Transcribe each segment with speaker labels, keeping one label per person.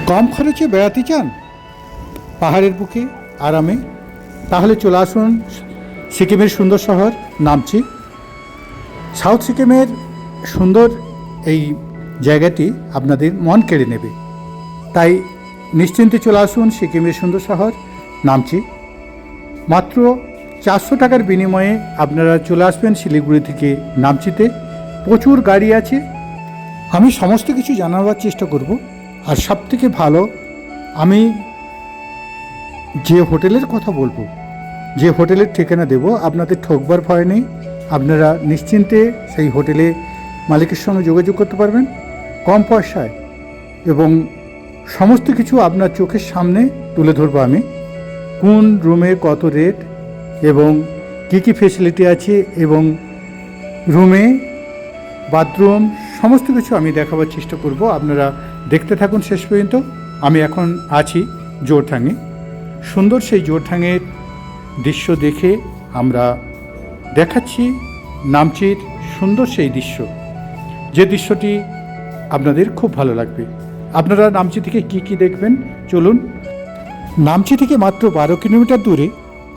Speaker 1: কম খরচে বেড়াতে চান পাহাড়ের বুকে আরামে, তাহলে চলে আসুন সিকিমের সুন্দর শহর নামচি। সাউথ সিকিমের সুন্দর এই জায়গাটি আপনাদের মন কেড়ে নেবে, তাই নিশ্চিন্তে চলে আসুন সিকিমের সুন্দর শহর নামচি। মাত্র 400 টাকার বিনিময়ে আপনারা চলে আসবেন শিলিগুড়ি থেকে নামচিতে। প্রচুর গাড়ি আছে, আমি সমস্ত কিছু জানাবার চেষ্টা করব। আর সবথেকে ভালো, আমি যে হোটেলের কথা বলবো, যে হোটেলের ঠিকানা দেব, আপনাদের ঠকবার ভয় নেই। আপনারা নিশ্চিন্তে সেই হোটেলে মালিকের সঙ্গে যোগাযোগ করতে পারবেন কম পয়সায়, এবং সমস্ত কিছু আপনার চোখের সামনে তুলে ধরবো আমি। কোন রুমে কত রেট এবং কী কী ফেসিলিটি আছে, এবং রুমে বাথরুম সমস্ত কিছু আমি দেখাবার চেষ্টা করব। আপনারা দেখতে থাকুন শেষ পর্যন্ত। আমি এখন আছি জোরথাঙে। সুন্দর সেই জোরথাঙের দৃশ্য দেখে আমরা দেখাচ্ছি নামচির সুন্দর সেই দৃশ্য, যে দৃশ্যটি আপনাদের খুব ভালো লাগবে। আপনারা নামচি থেকে কি কি দেখবেন চলুন। নামচি থেকে মাত্র 12 কিলোমিটার দূরে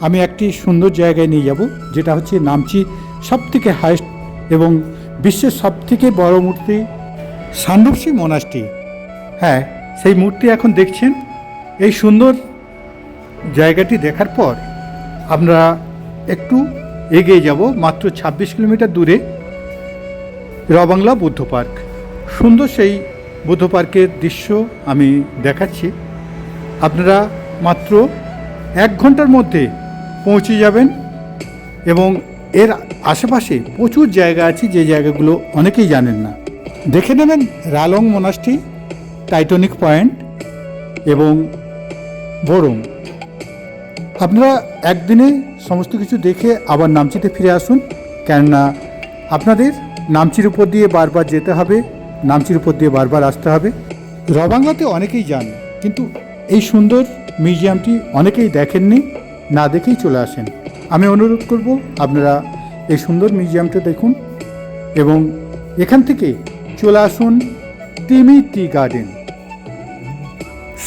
Speaker 1: আমি একটি সুন্দর জায়গায় নিয়ে যাব, যেটা হচ্ছে নামচি সবথেকে হাইস্ট এবং বিশ্বের সবথেকে বড় মূর্তি সান্ডুপসি মনাস্ট্রি। হ্যাঁ, সেই মূর্তি এখন দেখছেন। এই সুন্দর জায়গাটি দেখার পর আমরা একটু এগিয়ে যাব, মাত্র 26 কিলোমিটার দূরে রবাংলা বুদ্ধ পার্ক। সুন্দর সেই বুদ্ধ পার্কের দৃশ্য আমি দেখাচ্ছি। আপনারা মাত্র 1 ঘন্টার মধ্যে পৌঁছে যাবেন, এবং এর আশেপাশে প্রচুর জায়গা আছে, যে জায়গাগুলো অনেকেই জানেন না। দেখে নেবেন রালং মনাস্ট্রি, টাইটানিক পয়েন্ট এবং বোরং। আপনারা একদিনে সমস্ত কিছু দেখে আবার নামচিতে ফিরে আসুন, কেননা আপনাদের নামচির উপর দিয়ে বারবার যেতে হবে, নামচির উপর দিয়ে বারবার আসতে হবে। রবাংলাতে অনেকেই যান, কিন্তু এই সুন্দর মিউজিয়ামটি অনেকেই দেখেননি, না দেখেই চলে আসেন। আমি অনুরোধ করব আপনারা এই সুন্দর মিউজিয়ামটা দেখুন, এবং এখান থেকে চলে আসুন টিমি টি গার্ডেন।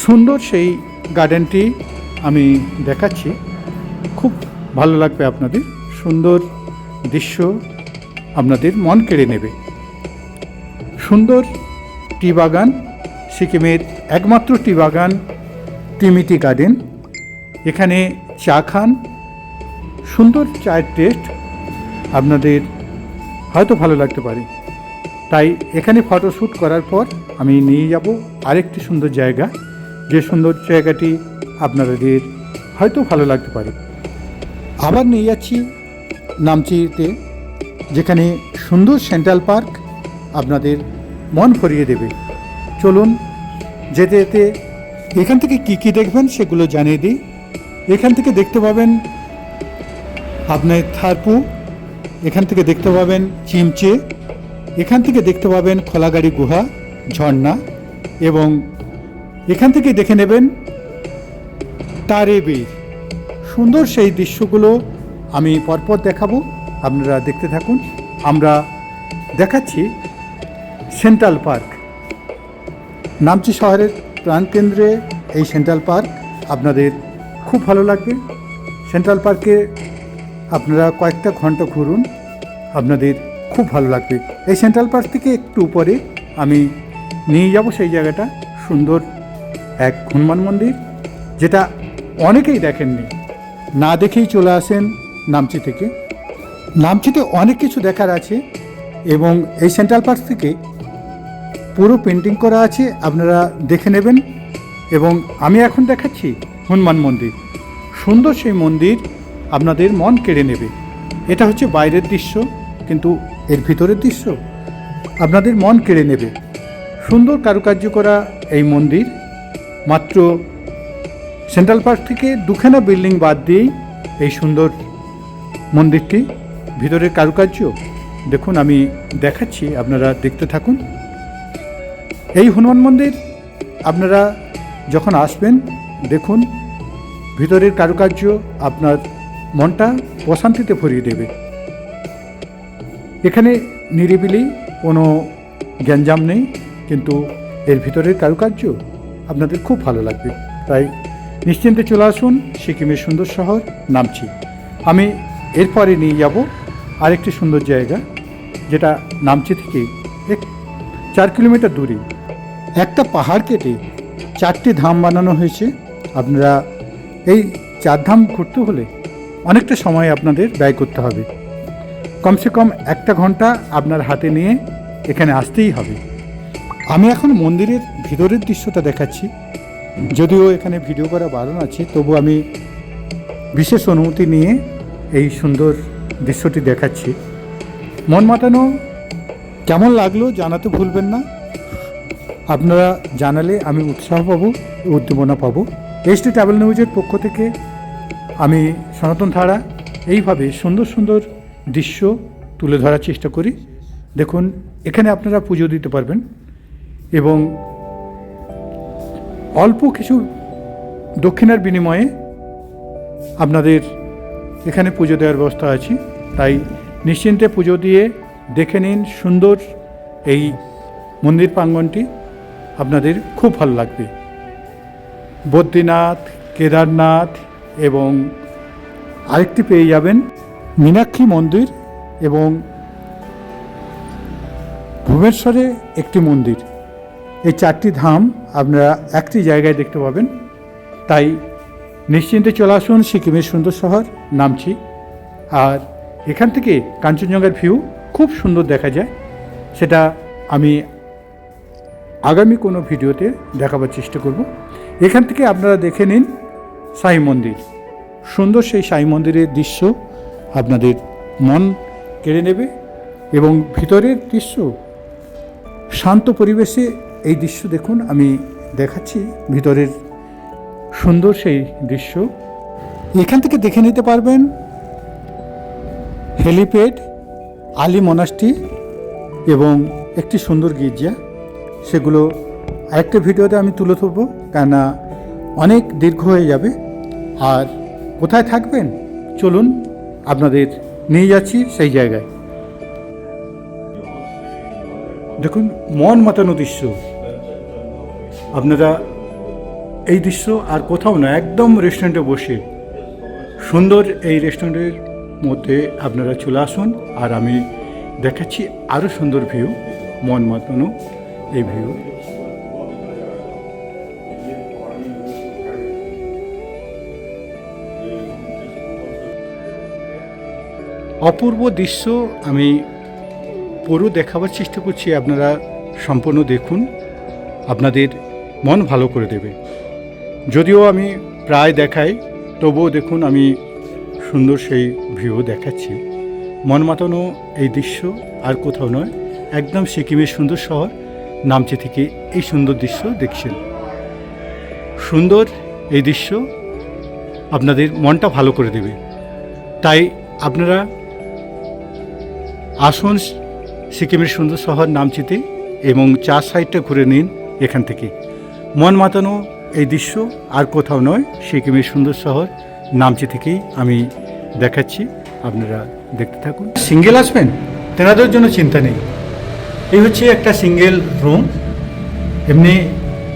Speaker 1: সুন্দর সেই গার্ডেনটি আমি দেখাচ্ছি, খুব ভালো লাগবে আপনাদের। সুন্দর দৃশ্য আপনাদের মন কেড়ে নেবে। সুন্দর টি বাগান, সিকিমের একমাত্র টি বাগান টিমি টি গার্ডেন। এখানে চা খান, সুন্দর চায়ের টেস্ট আপনাদের হয়তো ভালো লাগতে পারে। তাই এখানে ফটোশ্যুট করার পর আমি নিয়ে যাব আরেকটি সুন্দর জায়গা, যে সুন্দর জায়গাটি আপনাদের হয়তো ভালো লাগতে পারে। আবার নিয়ে যাচ্ছি নামচিতে, যেখানে সুন্দর সেন্ট্রাল পার্ক আপনাদের মন ভরিয়ে দেবে। চলুন যেতে যেতে এখান থেকে কি কি দেখবেন সেগুলো জানিয়ে দিই। এখান থেকে দেখতে পাবেন আপনার থারপু, এখান থেকে দেখতে পাবেন চিমচে, এখান থেকে দেখতে পাবেন খোলাগাড়ি গুহা, ঝর্ণা, এবং এখান থেকে দেখে নেবেন তারেবীর। সুন্দর সেই দৃশ্যগুলো আমি পরপর দেখাবো, আপনারা দেখতে থাকুন। আমরা দেখাচ্ছি সেন্ট্রাল পার্ক। নামচি শহরের প্রাণকেন্দ্রে এই সেন্ট্রাল পার্ক আপনাদের খুব ভালো লাগবে। সেন্ট্রাল পার্কে আপনারা কয়েকটা ঘন্টা ঘুরুন, আপনাদের খুব ভালো লাগবে। এই সেন্ট্রাল পার্ক থেকে একটু উপরে আমি নিয়ে যাব সেই জায়গাটা, সুন্দর এক হনুমান মন্দির, যেটা অনেকেই দেখেননি, না দেখেই চলে আসেন নামচি থেকে। নামচিতে অনেক কিছু দেখার আছে, এবং এই সেন্ট্রাল পার্ক থেকে পুরো পেন্টিং করা আছে, আপনারা দেখে নেবেন। এবং আমি এখন দেখাচ্ছি হনুমান মন্দির। সুন্দর সেই মন্দির আপনাদের মন কেড়ে নেবে। এটা হচ্ছে বাইরের দৃশ্য, কিন্তু এর ভিতরের দৃশ্য আপনাদের মন কেড়ে নেবে। সুন্দর কারুকার্য করা এই মন্দির। মাত্র সেন্ট্রাল পার্ক থেকে 2খানা বিল্ডিং বাদ দিয়েই এই সুন্দর মন্দিরটি। ভিতরের কারুকার্য দেখুন, আমি দেখাচ্ছি, আপনারা দেখতে থাকুন। এই হনুমান মন্দির আপনারা যখন আসবেন দেখুন, ভিতরের কারুকার্য আপনার মনটা প্রশান্তিতে ভরিয়ে দেবে। এখানে নিরিবিলি, কোনো গ্যাঞ্জাম নেই, কিন্তু এর ভিতরের কারুকার্য আপনাদের খুব ভালো লাগবে। তাই নিশ্চিন্তে চলে আসুন সিকিমের সুন্দর শহর নামচি। আমি এরপরে নিয়ে যাব আরেকটি সুন্দর জায়গা, যেটা নামচি থেকে 4 কিলোমিটার দূরে। একটা পাহাড় কেটে 4টি ধাম বানানো হয়েছে। আপনারা এই 4 ধাম ঘুরতে হলে অনেকটা সময় আপনাদের ব্যয় করতে হবে। কমসে কম 1 ঘন্টা আপনার হাতে নিয়ে এখানে আসতেই হবে। আমি এখন মন্দিরের ভিতরের দৃশ্যটা দেখাচ্ছি। যদিও এখানে ভিডিও করা বারণ আছে, তবু আমি বিশেষ অনুমতি নিয়ে এই সুন্দর দৃশ্যটি দেখাচ্ছি। মন মাতানো। কেমন লাগলো জানাতে ভুলবেন না। আপনারা জানালে আমি উৎসাহ পাবো, উদ্দীপনা পাবো। এসটি ট্রাভেল নিউজের পক্ষ থেকে আমি সনাতন ধারা এইভাবে সুন্দর সুন্দর দৃশ্য তুলে ধরার চেষ্টা করি। দেখুন, এখানে আপনারা পুজো দিতে পারবেন এবং অল্প কিছু দক্ষিণার বিনিময়ে আপনাদের এখানে পুজো দেওয়ার ব্যবস্থা আছে। তাই নিশ্চিন্তে পুজো দিয়ে দেখে নিন সুন্দর এই মন্দির প্রাঙ্গণটি। আপনাদের খুব ভালো লাগবে। বদ্রীনাথ, কেদারনাথ এবং আরেকটি পেয়ে যাবেন মীনাক্ষী মন্দির এবং ভুবনেশ্বরে একটি মন্দির। এই 4টি ধাম আপনারা একটি জায়গায় দেখতে পাবেন। তাই নিশ্চিন্তে চলে আসুন সিকিমের সুন্দর শহর নামচি। আর এখান থেকে কাঞ্চনজঙ্ঘার ভিউ খুব সুন্দর দেখা যায়। সেটা আমি আগামী কোনো ভিডিওতে দেখাবার চেষ্টা করব। এখান থেকে আপনারা দেখে নিন সাই মন্দির। সুন্দর সেই সাই মন্দিরের দৃশ্য আপনাদের মন কেড়ে নেবে এবং ভিতরের দৃশ্য শান্ত পরিবেশে এই দৃশ্য দেখুন। আমি দেখাচ্ছি ভিতরের সুন্দর সেই দৃশ্য। এখান থেকে দেখে নিতে পারবেন হেলিপ্যাড, আলী মনাস্ট্রি এবং একটি সুন্দর গির্জা। সেগুলো আরেকটা ভিডিওতে আমি তুলে ধরবো, কেননা অনেক দীর্ঘ হয়ে যাবে। আর কোথায় থাকবেন চলুন আপনাদের নিয়ে যাচ্ছি সেই জায়গায়। দেখুন, মন মাতানো দৃশ্য। আপনারা এই দৃশ্য আর কোথাও না, একদম রেস্টুরেন্টে বসে সুন্দর এই রেস্টুরেন্টের মধ্যে আপনারা চলে আসুন। আর আমি দেখাচ্ছি আরও সুন্দর ভিউ, মন মাতানো এই ভিউ। অপূর্ব দৃশ্য আমি পুরো দেখাবার চেষ্টা করছি। আপনারা সম্পূর্ণ দেখুন, আপনাদের মন ভালো করে দেবে। যদিও আমি প্রায় দেখাই, তবুও দেখুন আমি সুন্দর সেই ভিউ দেখাচ্ছি। মন মাতানো এই দৃশ্য আর কোথাও নয়, একদম সিকিমের সুন্দর শহর নামচি থেকে এই সুন্দর দৃশ্য দেখছেন। সুন্দর এই দৃশ্য আপনাদের মনটা ভালো করে দেবে। তাই আপনারা আসুন সিকিমের সুন্দর শহর নামচিতে এবং 4 সাইডটা ঘুরে নিন। এখান থেকে মন মাতানো এই দৃশ্য আর কোথাও নয়, সিকিমের সুন্দর শহর নামচি থেকেই আমি দেখাচ্ছি। আপনারা দেখতে থাকুন। সিঙ্গেল আসবেন, তেনাদের জন্য চিন্তা নেই। এই হচ্ছে একটা সিঙ্গেল রুম। এমনি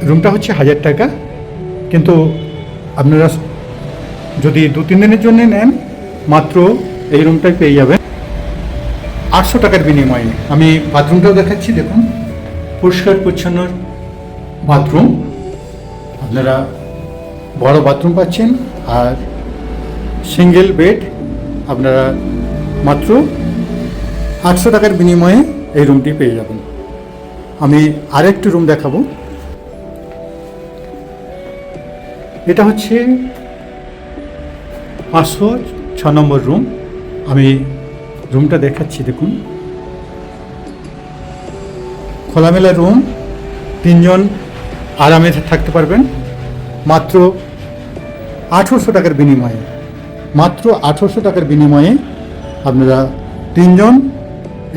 Speaker 1: রুমটা হচ্ছে 1000 টাকা, কিন্তু আপনারা যদি 2-3 দিনের জন্য নেন, মাত্র এই রুমটাই পেয়ে যাবেন 800 টাকার বিনিময়ে। আমি বাথরুমটাও দেখাচ্ছি। দেখুন, পরিষ্কার পরিচ্ছন্ন বাথরুম। আপনারা বড় বাথরুম পাচ্ছেন আর সিঙ্গেল বেড। আপনারা মাত্র 800 টাকার বিনিময়ে এই রুমটি পেয়ে যাবেন। আমি আরেকটি রুম দেখাবো। এটা হচ্ছে 506 নম্বর রুম। আমি রুমটা দেখাচ্ছি। দেখুন, খোলামেলা রুম, 3 জন আরামে থাকতে পারবেন মাত্র 1800 টাকার বিনিময়ে। মাত্র 1800 টাকার বিনিময়ে আপনারা 3 জন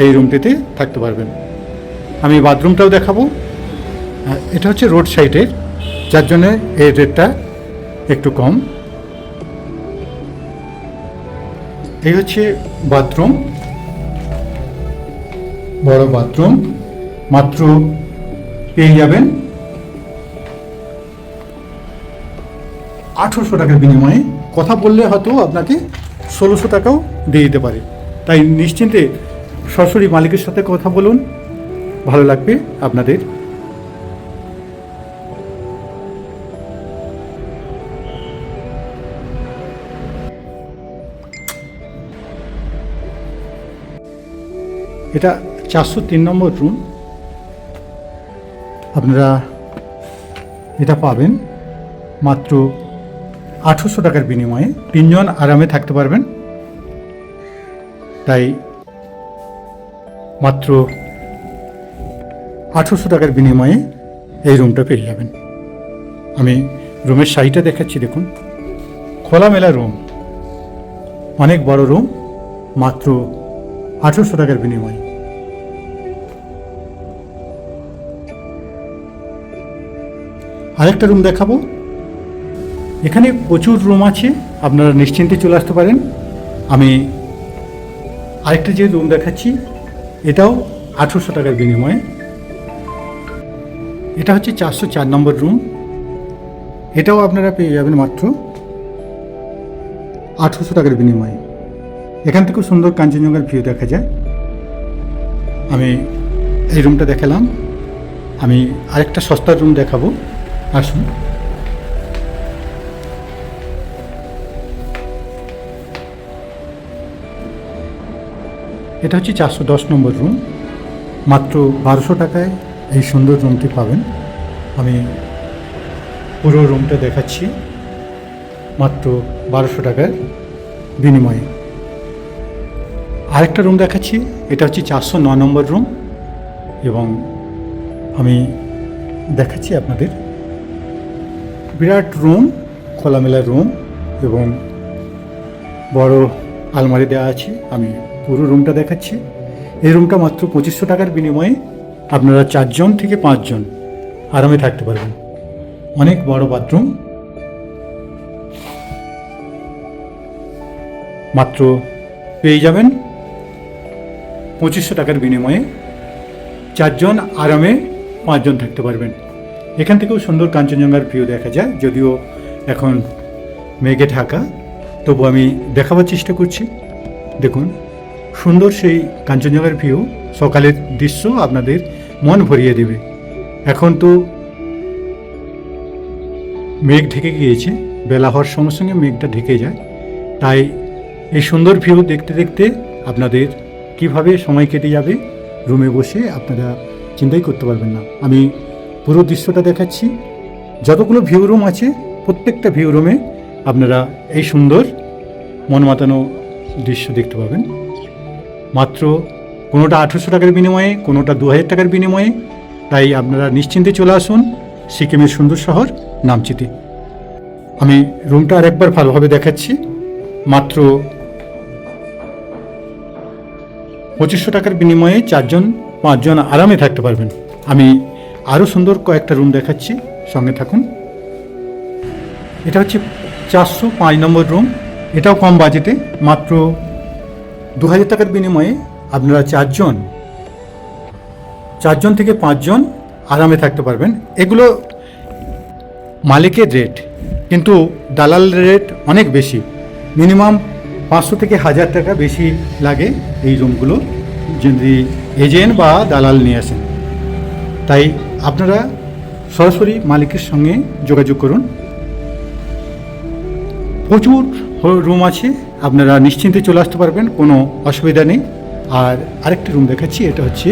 Speaker 1: এই রুমটিতে থাকতে পারবেন। আমি বাথরুমটাও দেখাবো। এটা হচ্ছে রোড সাইডের, যার জন্য এই রেটটা একটু কম। এই হচ্ছে বাথরুম, বড় বাথরুম। মাত্র পেয়ে যাবেন 1800 টাকার বিনিময়ে, কথা বললে হয়তো আপনাকে 1600 টাকাও দিয়ে দিতে পারে। তাই নিশ্চিন্তে সরাসরি মালিকের সাথে কথা বলুন, ভালো লাগবে আপনাদের। এটা 403 নম্বর রুম। আপনারা এটা পাবেন মাত্র 1800 টাকার বিনিময়ে, 3 জন আরামে থাকতে পারবেন। তাই মাত্র 1800 টাকার বিনিময়ে এই রুমটা পেয়ে যাবেন। আমি রুমের সাইডটা দেখাচ্ছি, দেখুন খোলামেলা রুম, অনেক বড় রুম, মাত্র 1800 টাকার বিনিময়ে। আরেকটা রুম দেখাবো, এখানে প্রচুর রুম আছে, আপনারা নিশ্চিন্তে চলে আসতে পারেন। আমি আরেকটা যে রুম দেখাচ্ছি এটাও 1800 টাকার বিনিময়ে। এটা হচ্ছে 404 নম্বর রুম, এটাও আপনারা পেয়ে যাবেন মাত্র 1800 টাকার বিনিময়ে। এখান থেকেও সুন্দর কাঞ্চনজঙ্ঘার ভিউ দেখা যায়। আমি এই রুমটা দেখালাম, আমি আরেকটা সস্তার রুম দেখাবো, আসুন। এটা হচ্ছে 410 নম্বর রুম, মাত্র 1200 টাকায় এই সুন্দর রুমটি পাবেন। আমি পুরো রুমটা দেখাচ্ছি মাত্র 1200 টাকার বিনিময়ে। আরেকটা রুম দেখাচ্ছি, এটা হচ্ছে 409 নম্বর রুম, এবং আমি দেখাচ্ছি আপনাদের বিরাট রুম, খোলামেলা রুম, এবং বড় আলমারি দেওয়া আছে। আমি পুরো রুমটা দেখাচ্ছি। এই রুমটা মাত্র 2500 টাকার বিনিময়ে আপনারা 4 জন থেকে 5 জন আরামে থাকতে পারবেন। অনেক বড় বাথরুম, মাত্র পেয়ে যাবেন 2500 টাকার বিনিময়ে 4 জন আরামে 5 জন থাকতে পারবেন। এখান থেকেও সুন্দর কাঞ্চনজঙ্ঘার ভিউ দেখা যায়, যদিও এখন মেঘে ঢাকা, তবু আমি দেখাবার চেষ্টা করছি। দেখুন সুন্দর সেই কাঞ্চনজঙ্ঘার ভিউ, সকালের দৃশ্য আপনাদের মন ভরিয়ে দেবে। এখন তো মেঘ ঢেকে গিয়েছে, বেলা হওয়ার সঙ্গে সঙ্গে মেঘটা ঢেকে যায়, তাই এই সুন্দর ভিউ দেখতে দেখতে আপনাদের কিভাবে সময় কেটে যাবে রুমে বসে আপনারা চিন্তাই করতে পারবেন না। আমি পুরো দৃশ্যটা দেখাচ্ছি, যতগুলো ভিউ রুম আছে প্রত্যেকটা ভিউ রুমে আপনারা এই সুন্দর মন মাতানো দৃশ্য দেখতে পাবেন। মাত্র কোনোটা 1800 টাকার বিনিময়ে, কোনোটা 2000 টাকার বিনিময়ে। তাই আপনারা নিশ্চিন্তে চলে আসুন সিকিমের সুন্দর শহর নামচিতে। আমি রুমটা আরেকবার ভালোভাবে দেখাচ্ছি, মাত্র 2500 টাকার বিনিময়ে 4 জন 5 জন আরামে থাকতে পারবেন। আমি আরও সুন্দর কয়েকটা রুম দেখাচ্ছি, সঙ্গে থাকুন। এটা হচ্ছে 405 নম্বর রুম, এটাও কম বাজেটে, মাত্র 2000 টাকার বিনিময়ে আপনারা 4 জন থেকে 5 জন আরামে থাকতে পারবেন। এগুলো মালিকের রেট, কিন্তু দালাল রেট অনেক বেশি, মিনিমাম 500 থেকে 1000 টাকা বেশি লাগে এই রুমগুলো যদি এজেন্ট বা দালাল নিয়ে আসেন। তাই আপনারা সরাসরি মালিকের সঙ্গে যোগাযোগ করুন। প্রচুর রুম আছে, আপনারা নিশ্চিন্তে চলে আসতে পারবেন, কোনো অসুবিধা নেই। আর আরেকটি রুম দেখাচ্ছি, এটা হচ্ছে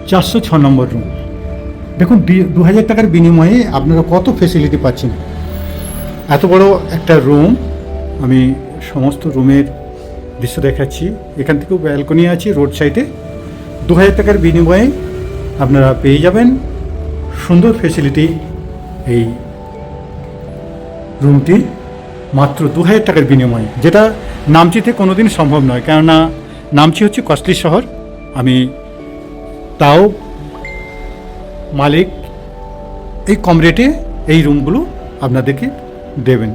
Speaker 1: 406 নম্বর রুম। দেখুন 2000 টাকার বিনিময়ে আপনারা কত ফেসিলিটি পাচ্ছেন। এত বড় একটা রুম, আমি সমস্ত রুমের দৃশ্য দেখাচ্ছি। এখান থেকেও ব্যালকনি আছে রোড সাইডে। 2000 টাকার বিনিময়ে আপনারা পেয়ে যাবেন সুন্দর ফেসিলিটি। এই রুমটি মাত্র 2000 টাকার বিনিময়ে, যেটা নামচিতে কোনোদিন সম্ভব নয়, কেননা নামচি হচ্ছে কস্টলি শহর। আমি তাও মালিক এই কম রেটে এই রুমগুলো আপনাদেরকে দেবেন।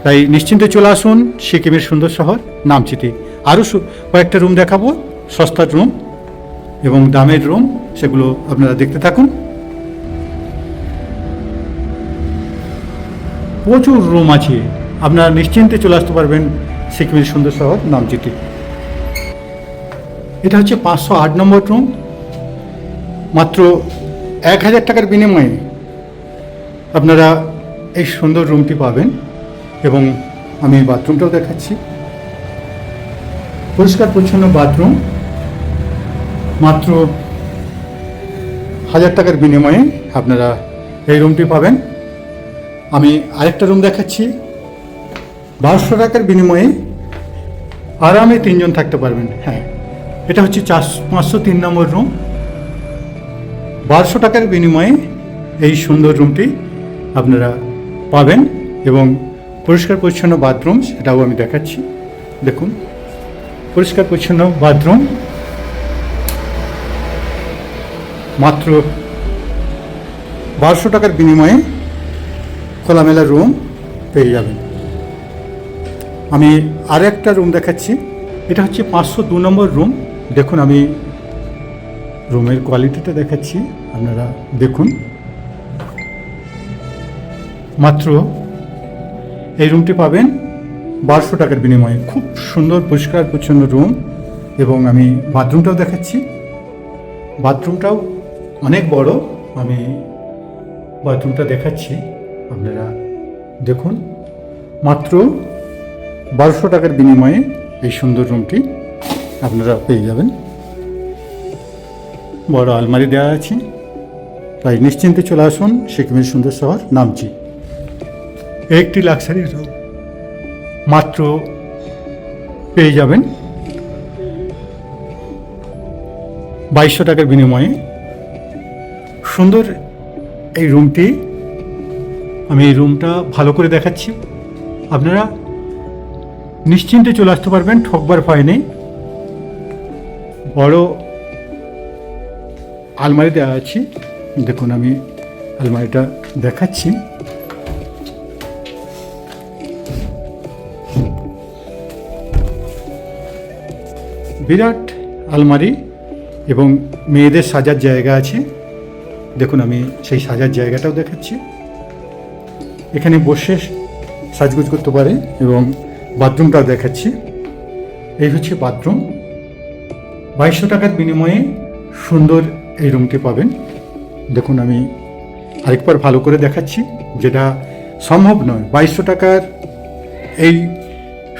Speaker 1: তাই নিশ্চিন্তে চলে আসুন সিকিমের সুন্দর শহর নামচিতে। আরও কয়েকটা রুম দেখাবো, সস্তার রুম এবং দামের রুম, সেগুলো আপনারা দেখতে থাকুন। প্রচুর রুম আছে, আপনারা নিশ্চিন্তে চলে আসতে পারবেন সিকিমের সুন্দর শহর নামচিতে। এটা হচ্ছে 508 নম্বর রুম। মাত্র 1000 টাকার বিনিময়ে আপনারা এই সুন্দর রুমটি পাবেন। এবং আমি বাথরুমটাও দেখাচ্ছি, পরিষ্কার পরিচ্ছন্ন বাথরুম। মাত্র 1000 টাকার বিনিময়ে আপনারা এই রুমটি পাবেন। আমি আরেকটা রুম দেখাচ্ছি, 1200 টাকার বিনিময়ে আরামে 3 জন থাকতে পারবেন। হ্যাঁ, এটা হচ্ছে 503 নম্বর রুম। 1200 টাকার বিনিময়ে এই সুন্দর রুমটি আপনারা পাবেন এবং পরিষ্কার পরিচ্ছন্ন বাথরুম, সেটাও আমি দেখাচ্ছি। দেখুন, পরিষ্কার পরিচ্ছন্ন বাথরুম। মাত্র 1200 টাকার বিনিময়ে খোলামেলা রুম পেয়ে যাবেন। আমি আর একটা রুম দেখাচ্ছি, এটা হচ্ছে 502 নম্বর রুম। দেখুন, আমি রুমের কোয়ালিটিটা দেখাচ্ছি, আপনারা দেখুন। মাত্র এই রুমটি পাবেন 1200 টাকার বিনিময়ে। খুব সুন্দর পরিষ্কার পরিচ্ছন্ন রুম। এবং আমি বাথরুমটাও দেখাচ্ছি, বাথরুমটাও অনেক বড়। আমি বাথরুমটা দেখাচ্ছি, আপনারা দেখুন। মাত্র 1200 টাকার বিনিময়ে এই সুন্দর রুমটি আপনারা পেয়ে যাবেন। বড় আলমারি দেওয়া আছে, তাই নিশ্চিন্তে চলে আসুন সিকিমের সুন্দর শহর নামচি। একটি লাক্সারি রুম মাত্র পেয়ে যাবেন 2200 টাকার বিনিময়ে। সুন্দর এই রুমটি, আমি এই রুমটা ভালো করে দেখাচ্ছি, আপনারা নিশ্চিন্তে চলে আসতে পারবেন, ঠকবার ভয় নেই। বড় আলমারি দেওয়া আছে, দেখুন আমি আলমারিটা দেখাচ্ছি। বিরাট আলমারি এবং মেয়েদের সাজার জায়গা আছে। দেখুন, আমি সেই সাজার জায়গাটাও দেখাচ্ছি। এখানে বসে সাজগোজ করতে পারে। এবং বাথরুমটাও দেখাচ্ছি, এই হচ্ছে বাথরুম। 2200 টাকার বিনিময়ে সুন্দর এই রুমটি পাবেন। দেখুন, আমি আরেকবার ভালো করে দেখাচ্ছি, যেটা সম্ভব নয়। 2200 টাকার এই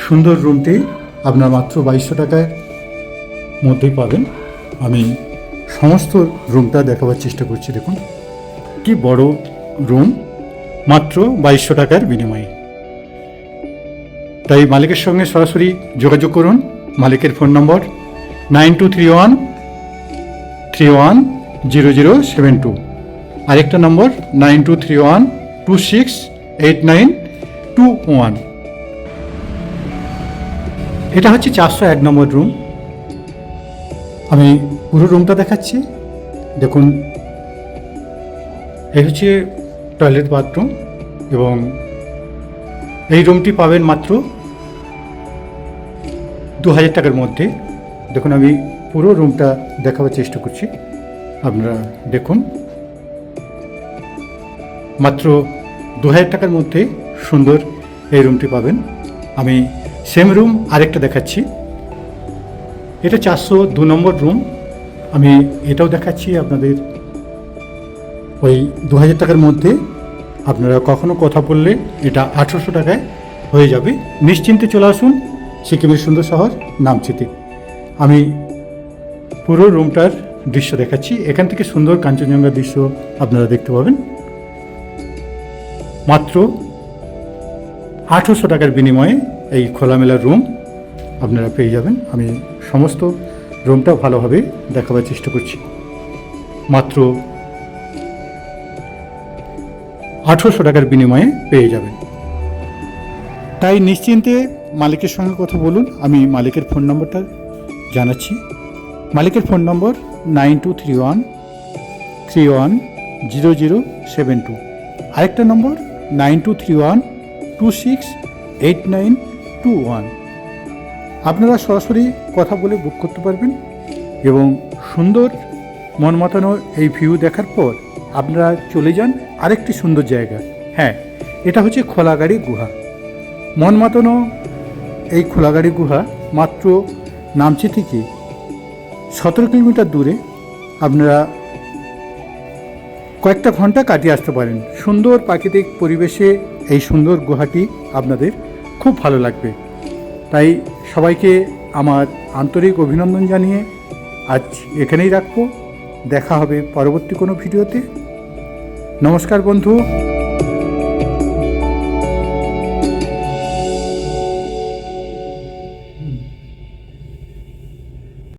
Speaker 1: সুন্দর রুমটি আপনার মাত্র 2200 টাকার মধ্যেই পাবেন। আমি সমস্ত রুমটা দেখাবার চেষ্টা করছি। দেখুন কি বড় রুম, মাত্র 2200 টাকার বিনিময়ে। তাই মালিকের সঙ্গে সরাসরি যোগাযোগ করুন। মালিকের ফোন নম্বর 9231310072। আরেকটা নম্বর 9231268921। এটা হচ্ছে 401 নম্বর রুম। আমি পুরো রুমটা দেখাচ্ছি। দেখুন, এই হচ্ছে টয়লেট বাথরুম এবং এই রুমটি পাবেন মাত্র 2000 টাকার মধ্যে। দেখুন, আমি পুরো রুমটা দেখাবার চেষ্টা করছি, আপনারা দেখুন। মাত্র 2000 টাকার মধ্যে সুন্দর এই রুমটি পাবেন। আমি সেম রুম আরেকটা দেখাচ্ছি, এটা 402 নম্বর রুম। আমি এটাও দেখাচ্ছি আপনাদের ওই 2000 টাকার মধ্যে। আপনারা কখনো কথা বললে এটা 1800 টাকায় হয়ে যাবে। নিশ্চিন্তে চলে আসুন সিকিমের সুন্দর শহর নামচিতে। আমি পুরো রুমটার দৃশ্য দেখাচ্ছি, এখান থেকে সুন্দর কাঞ্চনজঙ্ঘার দৃশ্য আপনারা দেখতে পাবেন। মাত্র 1800 টাকার বিনিময়ে এই খোলামেলা রুম আপনারা পেয়ে যাবেন। আমি সমস্ত রুমটা ভালোভাবে দেখাবার চেষ্টা করছি। মাত্র 1800 টাকার বিনিময়ে পেয়ে যাবেন। তাই নিশ্চিন্তে মালিকের সঙ্গে কথা বলুন। আমি মালিকের ফোন নম্বরটা জানাচ্ছি। মালিকের ফোন নম্বর 9231310072। আরেকটা নম্বর 9231268921। আপনারা সরাসরি কথা বলে বুক করতে পারবেন এবং সুন্দর মন মাতানো এই ভিউ দেখার পর আপনারা চলে যান আরেকটি সুন্দর জায়গা। হ্যাঁ, এটা হচ্ছে খোলাগাড়ি গুহা। মন মাতানো এই খোলাগাড়ি গুহা মাত্র নামচি থেকে 17 কিলোমিটার দূরে। আপনারা কয়েকটা ঘন্টা কাটিয়ে আসতে পারেন। সুন্দর প্রাকৃতিক পরিবেশে এই সুন্দর গুহাটি আপনাদের খুব ভালো লাগবে। তাই সবাইকে আমার আন্তরিক অভিনন্দন জানিয়ে আজ এখানেই রাখবো। দেখা হবে পরবর্তী কোনো ভিডিওতে। নমস্কার বন্ধু।